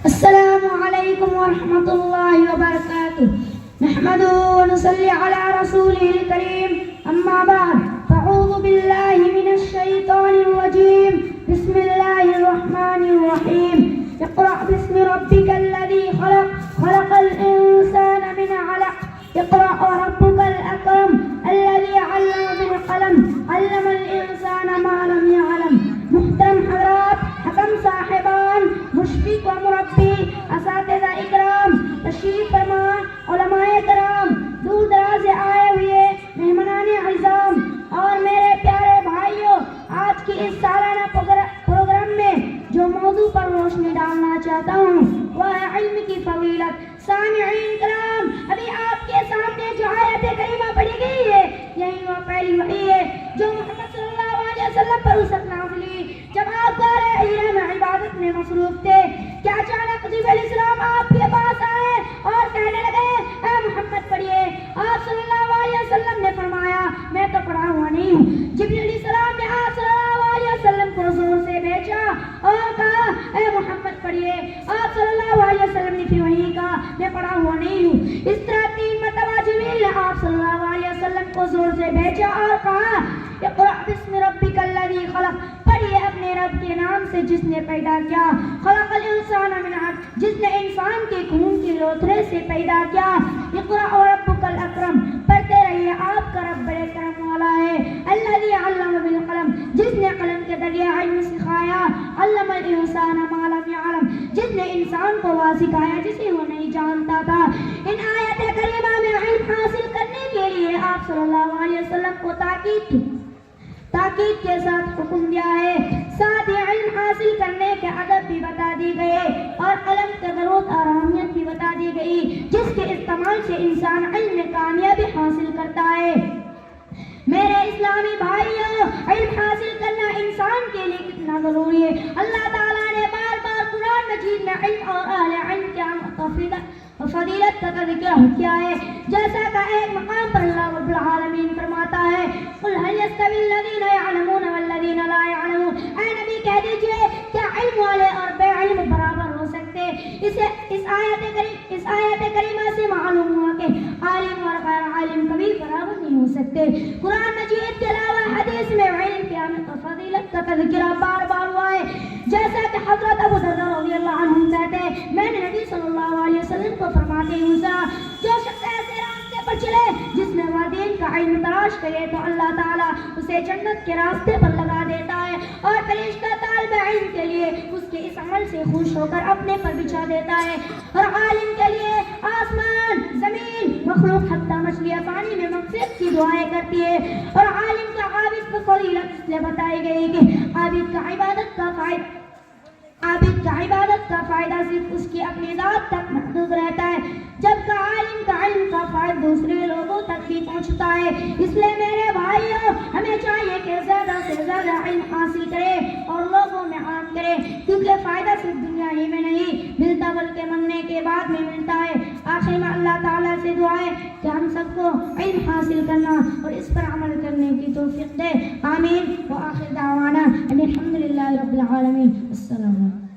السلام علیکم ورحمۃ اللہ وبرکاتہ نحمده ونصلي على رسوله الكريم اما بعد فاعوذ باللہ من الشیطان الرجیم بسم اللہ الرحمن الرحیم اقرأ باسم ربک الذی خلق خلق الانسان من علق اقرأ وربک الاکرم الذی علم بالقلم علم الانسان ما لم يعلم. محترم حضرات، حکم صاحبان، مشفق و مربی، اساتذہ اکرام، تشریف فرما، علماء کرام، دور دراز سے آئے ہوئے مہمانان اعظام اور میرے پیارے بھائیوں، آج کی اس سالانہ پروگرام میں جو موضوع پر روشنی ڈالنا چاہتا ہوں وہ ہے علم کی فضیلت. سامعین کرام، ابھی آپ کے سامنے جو آیت کریمہ پڑھی گئی ہے یہی وہ پہلی وحی ہے جو محمد صلی اللہ علیہ وسلم پر اس وقت نازل ہوئی جب آپ بارے میں عبادت میں مصروف تھے کہ اچانک جبریل علیہ السلام آپ کے پاس آئے اور کہنے لگے اے محمد پڑھیے. آپ صلی اللہ علیہ وسلم نے فرمایا میں تو پڑھا ہوا نہیں ہوں. جبریل علیہ السلام نے آپ صلی اللہ علیہ وسلم کو زور سے بھیجا اور کہا اے محمد پڑھیے. آپ صلی اللہ علیہ وسلم نے پھر وہی کہا میں پڑھا ہوا نہیں ہوں. اس طرح 3 مرتبہ جبریل نے آپ صلی اللہ علیہ وسلم کو زور سے بھیجا اور کہا اقرأ باسم ربک الذی خلق، پڑھیے اپنے رب کے نام سے جس نے پیدا کیا. خلق الانسان من علق، جس نے انسان کے خون کے لوتھڑے سے پیدا کیا. اقرأ وربک الاکرم، پڑھتے رہیے آپ کا رب بڑے کرم والا ہے. الذی علم بالقلم، جس نے قلم کے ذریعے علم سکھایا. علم الانسان ما لم يعلم، جس نے انسان کو وہ سکھایا جسے وہ نہیں جانتا تھا. ان آیت کریمہ میں علم حاصل کرنے کے لیے آپ صلی اللہ علیہ وسلم کو تاکید کے ساتھ حکم دیا ہے. ساتھ ہی علم حاصل کرنے کے ادب بھی بتا دی گئے اور قلم کی ضرورت اور اہمیت بھی بتا دی گئی جس کے استعمال سے انسان علم میں کامیابی حاصل کرتا ہے. میرے اسلامی بھائیوں، علم حاصل کرنا انسان کے لیے کتنا ضروری ہے. اللہ تعالیٰ نے بار بار قرآن مجید میں علم اور اہل علم کے فضیلت کا ذکر کیا ہے. جیسا کہ ایک مقام پر اللہ رب العالمین فرماتا ہے قل هل يستوي الذين يعلمون والذين لا يعلمون، اے نبی کہہ دیجئے کیا علم والے اور بے علم برابر ہو سکتے. اس آیت کریمہ سے معلوم ہوا کہ عالم اور غیر عالم کبھی برابر نہیں ہو سکتے. قرآن مجید کے علاوہ حدیث میں علم کی اہمیت اور فضیلت کا تذکرہ بار بار ہوا ہے. جیسا کہ حضرت ابو درداء رضی اللہ عنہ کہتے ہیں میں نے نبی صلی اللہ علیہ وسلم کو فرماتے ہوئے سنا جو شخص ایسے راستے پر چلے جس میں وہ دین کا علم تلاش کرے تو اللہ تعالیٰ اسے جنت کے راستے پر لگا دیتا ہے اور فرشتہ طالب علم کے لیے اس کے اس عمل سے خوش ہو کر اپنے پر بچھا دیتا ہے. اور عالم کے لیے آسمان زمین مخلوق حتی مچھلیاں پانی میں مقصد کی دعائیں کرتی ہے. اور عالم کا عابد کو فضیلت اس لیے بتائی گئی کہ عابد کا عبادت کا فائدہ صرف اس کی اپنی ذات تک محدود رہتا ہے جبکہ عالم کا علم کا فائدہ دوسرے لوگوں تک بھی پہنچتا ہے. اس لیے میرے بھائیوں ہمیں چاہیے کہ زیادہ سے زیادہ علم حاصل کرے اور لوگوں میں عام کرے کیونکہ فائدہ صرف دنیا ہی میں نہیں ملتا بلکہ مرنے کے بعد میں ملتا ہے. آخر میں اللہ تعالیٰ سے دعا ہے کہ ہم سب کو علم حاصل کرنا اور اس پر عمل کرنے کی توفیق دے. آمین. وآخر دعوانا ان الحمد للہ رب العالمین. السلام علیکم.